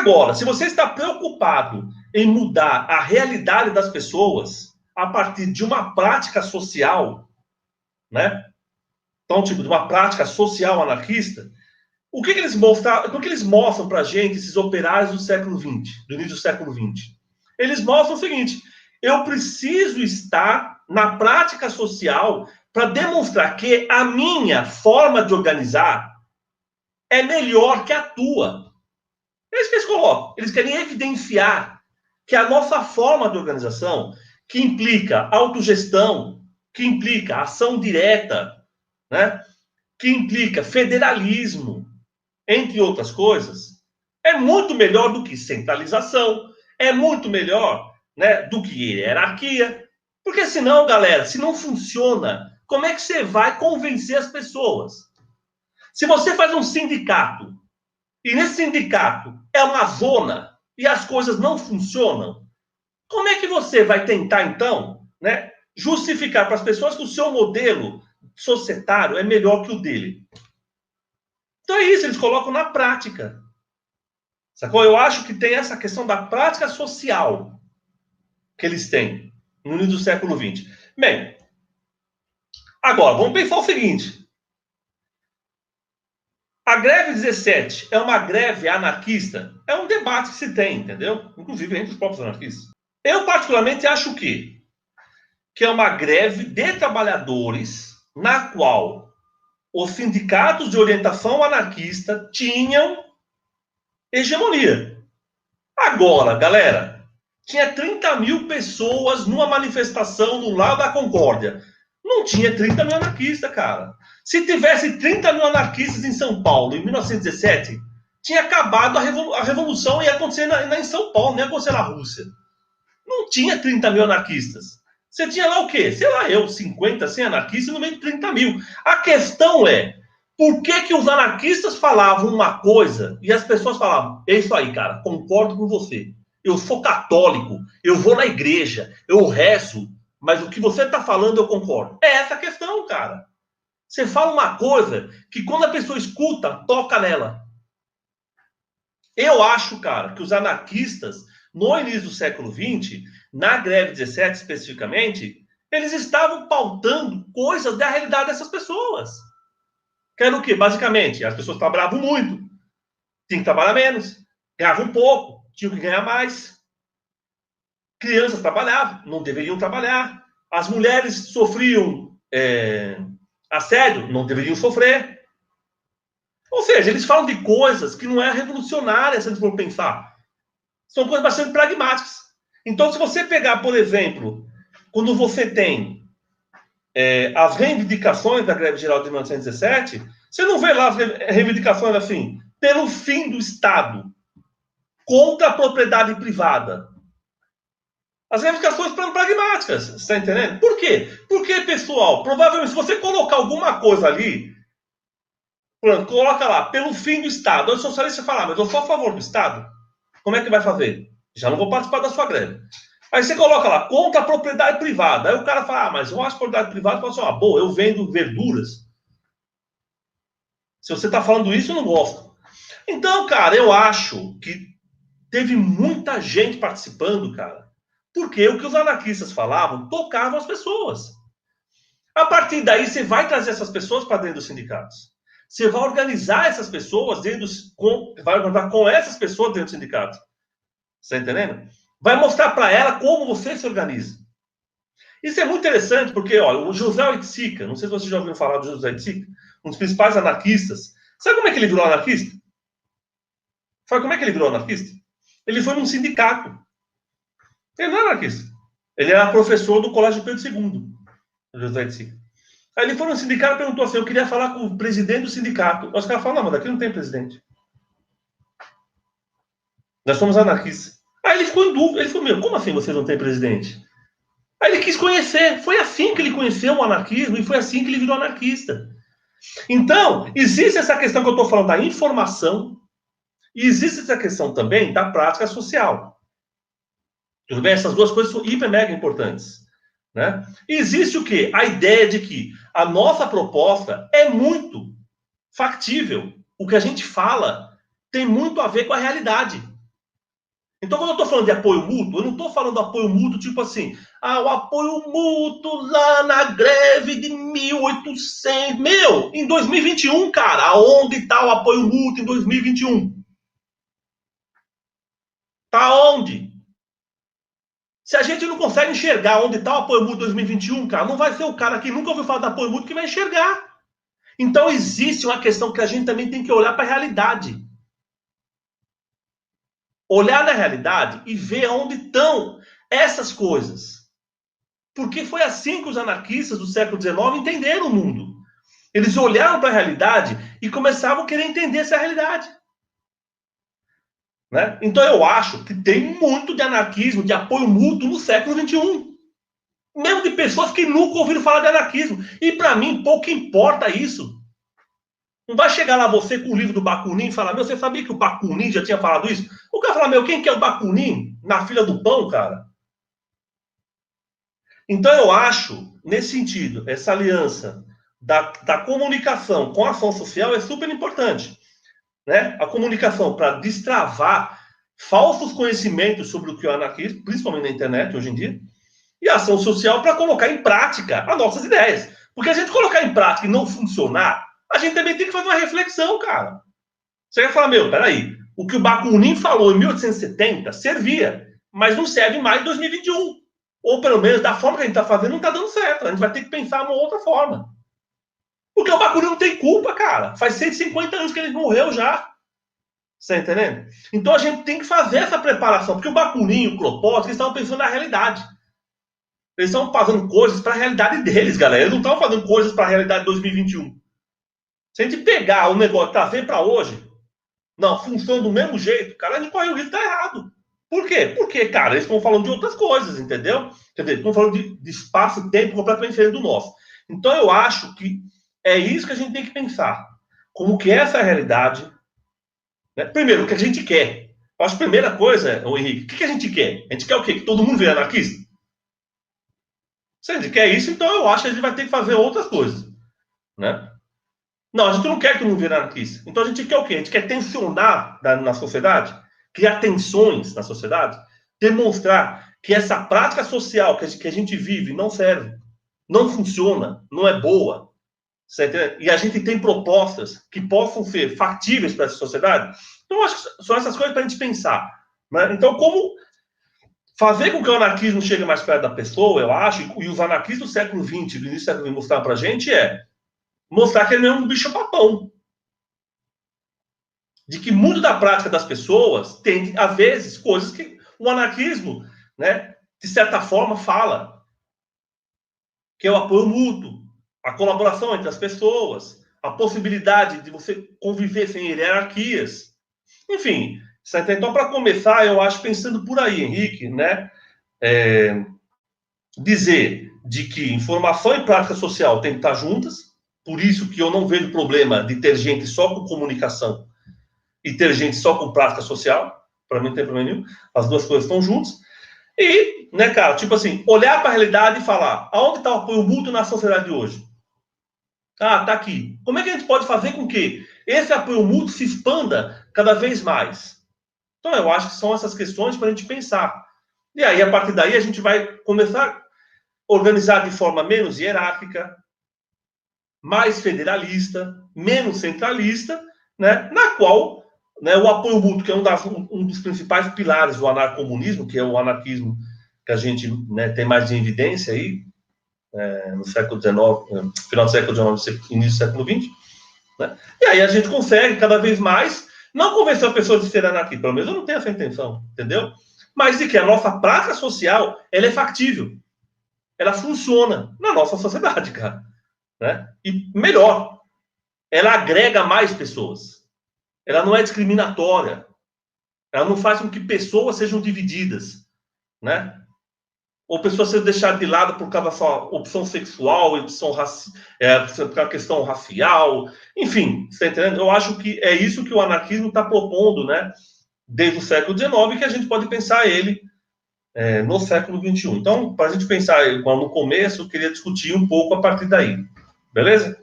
Agora, se você está preocupado em mudar a realidade das pessoas a partir de uma prática social, né? Então, tipo, de uma prática social anarquista, o que eles mostram para a gente, esses operários do século XX, do início do século XX? Eles mostram o seguinte: eu preciso estar na prática social para demonstrar que a minha forma de organizar é melhor que a tua. É isso que eles colocam. Eles querem evidenciar que a nossa forma de organização, que implica autogestão, que implica ação direta, né? Que implica federalismo, entre outras coisas, é muito melhor do que centralização, é muito melhor, né, do que hierarquia. Porque senão, galera, se não funciona, como é que você vai convencer as pessoas? Se você faz um sindicato, e nesse sindicato é uma zona, e as coisas não funcionam, como é que você vai tentar, então, né, justificar para as pessoas que o seu modelo societário é melhor que o dele? Então é isso, eles colocam na prática. Sacou? Eu acho que tem essa questão da prática social que eles têm no início do século XX. Bem, agora, vamos pensar o seguinte. A greve 17 é uma greve anarquista? É um debate que se tem, entendeu? Inclusive entre os próprios anarquistas. Eu, particularmente, acho que é uma greve de trabalhadores na qual os sindicatos de orientação anarquista tinham hegemonia. Agora, galera, tinha 30 mil pessoas numa manifestação no Largo da Concórdia. Não tinha 30 mil anarquistas, cara. Se tivesse 30 mil anarquistas em São Paulo, em 1917, tinha acabado a revolução e ia acontecer em São Paulo, não ia acontecer na Rússia. Não tinha 30 mil anarquistas. Você tinha lá o quê? Sei lá, 50, 100 anarquistas no meio de 30 mil. A questão é, por que os anarquistas falavam uma coisa e as pessoas falavam, é isso aí, cara, concordo com você. Eu sou católico, eu vou na igreja, eu rezo, mas o que você está falando eu concordo. É essa a questão, cara. Você fala uma coisa que quando a pessoa escuta, toca nela. Eu acho, cara, que os anarquistas, no início do século XX, na greve 17 especificamente, eles estavam pautando coisas da realidade dessas pessoas. Que era o quê? Basicamente, as pessoas trabalhavam muito, tinham que trabalhar menos, ganhavam pouco, tinham que ganhar mais. Crianças trabalhavam, não deveriam trabalhar. As mulheres sofriam assédio, não deveriam sofrer. Ou seja, eles falam de coisas que não é revolucionária, se eles for pensar. São coisas bastante pragmáticas. Então, se você pegar, por exemplo, quando você tem as reivindicações da greve geral de 1917, você não vê lá as reivindicações assim, pelo fim do Estado, contra a propriedade privada. As reivindicações são pragmáticas, você está entendendo? Por quê? Porque, pessoal, provavelmente, se você colocar alguma coisa ali, pronto, coloca lá, pelo fim do Estado, o socialista fala, mas eu sou a favor do Estado, como é que vai fazer? Já não vou participar da sua greve. Aí você coloca lá, contra a propriedade privada. Aí o cara fala, mas eu acho que propriedade privada pode ser uma boa, eu vendo verduras. Se você está falando isso, eu não gosto. Então, cara, eu acho que teve muita gente participando, cara, porque o que os anarquistas falavam tocava as pessoas. A partir daí, você vai trazer essas pessoas para dentro dos sindicatos. Você vai organizar essas pessoas vai organizar com essas pessoas dentro dos sindicatos. Você está entendendo? Vai mostrar para ela como você se organiza. Isso é muito interessante, porque, olha, o José Oiticica, não sei se vocês já ouviram falar do José Oiticica, um dos principais anarquistas. Sabe como é que ele virou anarquista? Sabe como é que ele virou anarquista? Ele foi num sindicato. Ele não é anarquista. Ele era professor do Colégio Pedro II, José Oiticica. Aí ele foi num sindicato e perguntou assim, eu queria falar com o presidente do sindicato. Os caras falaram, não, mas daqui não tem presidente. Nós somos anarquistas. Aí ele ficou em dúvida. Ele falou, meu, como assim vocês não têm presidente? Aí ele quis conhecer. Foi assim que ele conheceu o anarquismo e foi assim que ele virou anarquista. Então, existe essa questão que eu estou falando da informação e existe essa questão também da prática social. Tudo bem? Essas duas coisas são hiper mega importantes. Né? Existe o quê? A ideia de que a nossa proposta é muito factível. O que a gente fala tem muito a ver com a realidade. Então, quando eu estou falando de apoio mútuo, eu não estou falando apoio mútuo tipo assim, o apoio mútuo lá na greve de 1800. Meu, em 2021, cara, aonde está o apoio mútuo em 2021? Tá onde? Se a gente não consegue enxergar onde está o apoio mútuo 2021, cara, não vai ser o cara que nunca ouviu falar de apoio mútuo que vai enxergar. Então existe uma questão que a gente também tem que olhar para a realidade. Olhar na realidade e ver onde estão essas coisas. Porque foi assim que os anarquistas do século XIX entenderam o mundo. Eles olharam para a realidade e começavam a querer entender essa realidade. Né? Então eu acho que tem muito de anarquismo, de apoio mútuo no século XXI. Mesmo de pessoas que nunca ouviram falar de anarquismo. E para mim, pouco importa isso. Não vai chegar lá você com o livro do Bakunin e falar, meu, você sabia que o Bakunin já tinha falado isso? O cara fala, meu, quem que é o Bakunin na fila do pão, cara? Então eu acho, nesse sentido, essa aliança da comunicação com a ação social é super importante. Né? A comunicação para destravar falsos conhecimentos sobre o que é o anarquismo, principalmente na internet hoje em dia, e a ação social para colocar em prática as nossas ideias. Porque a gente colocar em prática e não funcionar, a gente também tem que fazer uma reflexão, cara. Você vai falar, meu, peraí, o que o Bakunin falou em 1870 servia, mas não serve mais em 2021. Ou pelo menos da forma que a gente está fazendo, não está dando certo. A gente vai ter que pensar numa outra forma. Porque o Bakunin não tem culpa, cara. Faz 150 anos que ele morreu já. Você tá entendendo? Então a gente tem que fazer essa preparação, porque o Bakunin e o Kropotkin, eles estavam pensando na realidade. Eles estão fazendo coisas para a realidade deles, galera. Eles não estão fazendo coisas para a realidade de 2021. Se a gente pegar o negócio e trazer para hoje, não, funciona do mesmo jeito, cara, a gente corre o risco de estar errado. Por quê? Porque, cara, eles estão falando de outras coisas, entendeu? Quer dizer, estão falando de espaço e tempo completamente diferente do nosso. Então eu acho que é isso que a gente tem que pensar. Como que é essa realidade. Né? Primeiro, o que a gente quer. Eu acho que a primeira coisa, Henrique, o que a gente quer? A gente quer o quê? Que todo mundo vire anarquista? Se a gente quer isso, então eu acho que a gente vai ter que fazer outras coisas. Né? Não, a gente não quer que todo mundo vire anarquista. Então a gente quer o quê? A gente quer tensionar na sociedade, criar tensões na sociedade, demonstrar que essa prática social que a gente vive não serve, não funciona, não é boa. E a gente tem propostas que possam ser factíveis para essa sociedade. Então, acho que são essas coisas para a gente pensar. Né? Então, como fazer com que o anarquismo chegue mais perto da pessoa, eu acho, e os anarquistas do século XX, do início do século XX, mostraram para a gente mostrar que ele não é um bicho-papão. De que muito da prática das pessoas tem, às vezes, coisas que o anarquismo, né, de certa forma, fala. Que é o apoio mútuo, a colaboração entre as pessoas, a possibilidade de você conviver sem hierarquias. Enfim, então, para começar, eu acho, pensando por aí, Henrique, né, dizer de que informação e prática social têm que estar juntas, por isso que eu não vejo problema de ter gente só com comunicação e ter gente só com prática social, para mim não tem problema nenhum, as duas coisas estão juntas, e, né, cara, tipo assim, olhar para a realidade e falar, aonde está o apoio mútuo na sociedade de hoje? Ah, tá aqui. Como é que a gente pode fazer com que esse apoio mútuo se expanda cada vez mais? Então, eu acho que são essas questões para a gente pensar. E aí, a partir daí, a gente vai começar a organizar de forma menos hierárquica, mais federalista, menos centralista, né, na qual, né, o apoio mútuo, que é um dos principais pilares do anarcomunismo, que é o anarquismo que a gente, né, tem mais de evidência aí, no século XIX, final do século XIX, início do século XX, né? E aí a gente consegue cada vez mais não convencer a pessoa de ser anarquista, pelo menos eu não tenho essa intenção, entendeu? Mas de que a nossa prática social, ela é factível, ela funciona na nossa sociedade, cara, né? E melhor, ela agrega mais pessoas, ela não é discriminatória, ela não faz com que pessoas sejam divididas, né? Ou pessoas sendo deixadas de lado por causa da sua opção sexual, opção por uma questão racial, enfim, você está entendendo? Eu acho que é isso que o anarquismo está propondo, né? Desde o século XIX, que a gente pode pensar ele no século XXI. Então, para a gente pensar no começo, eu queria discutir um pouco a partir daí. Beleza?